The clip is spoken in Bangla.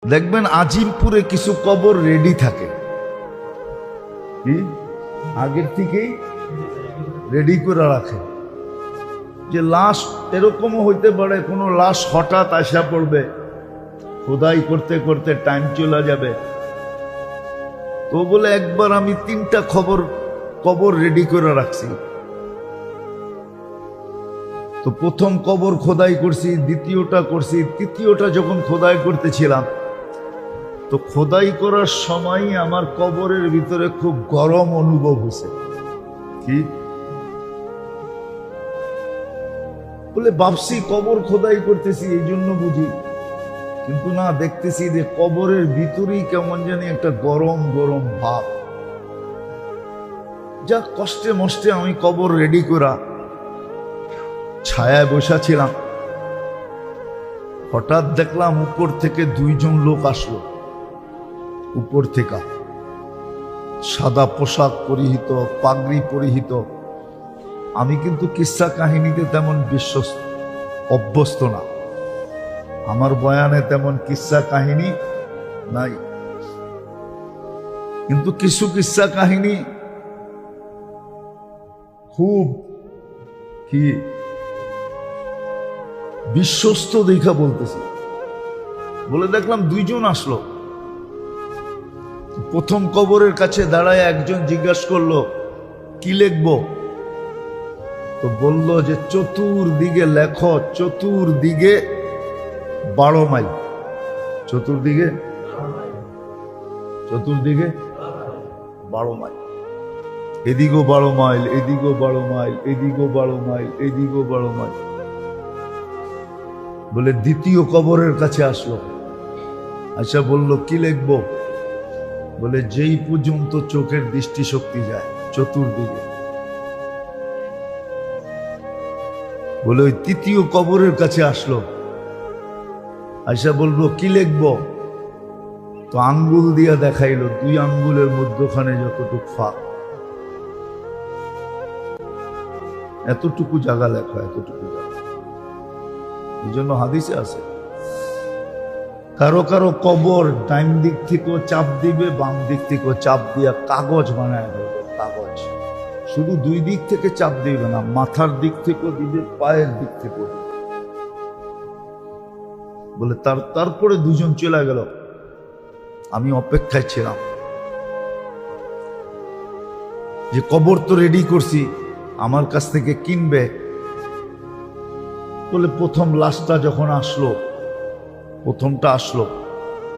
দেখবেন আজিমপুরে কিছু কবর রেডি থাকে, কি আগের থেকেই রেডি করে রাখে, যে লাশ এরকমও হইতে পারে কোনো লাশ হঠাৎ আসা পড়বে, খোদাই করতে করতে টাইম চলে যাবে। তো বলে একবার আমি 3টা কবর রেডি করে রাখছি। তো প্রথম কবর খোদাই করছি, দ্বিতীয়টা করছি, তৃতীয়টা যখন খোদাই করতেছিলাম, তো খোদাই করার সময় আমার কবরের ভিতরে খুব গরম অনুভব হয়েছে। কি বলে ভাবছি কবর খোদাই করতেছি এই জন্য বুঝি, কিন্তু না, দেখতেছি যে কবরের ভিতরেই কেমন জানি একটা গরম গরম ভাব। যা কষ্টে মষ্টে আমি কবর রেডি করা ছায়ায় বসাছিলাম, হঠাৎ দেখলাম উপর থেকে 2 জন লোক আসলো। উপর থেকে সাদা পোশাক পরিহিত, পাগড়ি পরিহিত। আমি কিন্তু কিস্সা কাহিনীতে তেমন অভ্যস্ত না, আমার বয়ানে তেমন কিস্সা কাহিনী নাই, কিন্তু কিছু কিস্সা কাহিনী খুব কি বিশ্বস্ত দেখা বলতেছি। বলে দেখলাম 2 জন আসলো। প্রথম কবরের কাছে দাঁড়ায় একজন জিজ্ঞাসা করলো, কি লিখবো? তো বলল যে চতুর্দিকে লেখো, চতুর্দিকে 12 মাইল। চতুর্দিকে 12 মাইল, এদিকেও 12 মাইল, এদিকেও 12 মাইল, এদিকেও 12 মাইল, এদিকেও 12 মাইল। বলে দ্বিতীয় কবরের কাছে আসলো, আচ্ছা বলল কি লিখবো? বলে যেই পর্যন্ত চোখের দৃষ্টিশক্তি যায়, চতুর্দিকে। বলে ওই তৃতীয় কবরের কাছে আসলো, আচ্ছা বলবো কি লিখবো? তো আঙ্গুল দিয়া দেখাইলো, 2 আঙ্গুলের মধ্যখানে যতটুকু ফাঁক, এতটুকু জায়গা লেখা, এতটুকু জায়গা। এই জন্য হাদিসে আছে, কারো কারো কবর ডাইন দিক থেকেও চাপ দিবে, বাম দিক থেকেও চাপ দিয়া কাগজ বানায় দেবে। কাগজ শুধু 2 দিক থেকে চাপ দিবে না, মাথার দিক থেকেও দিবে, পায়ের দিক থেকেও দিবে। বলে তারপরে 2 জন চলে গেল, আমি অপেক্ষায় ছিলাম যে কবর তো রেডি করছি, আমার কাছ থেকে কিনবে। বলে প্রথম লাশটা যখন আসলো, প্রথমটা আসলো,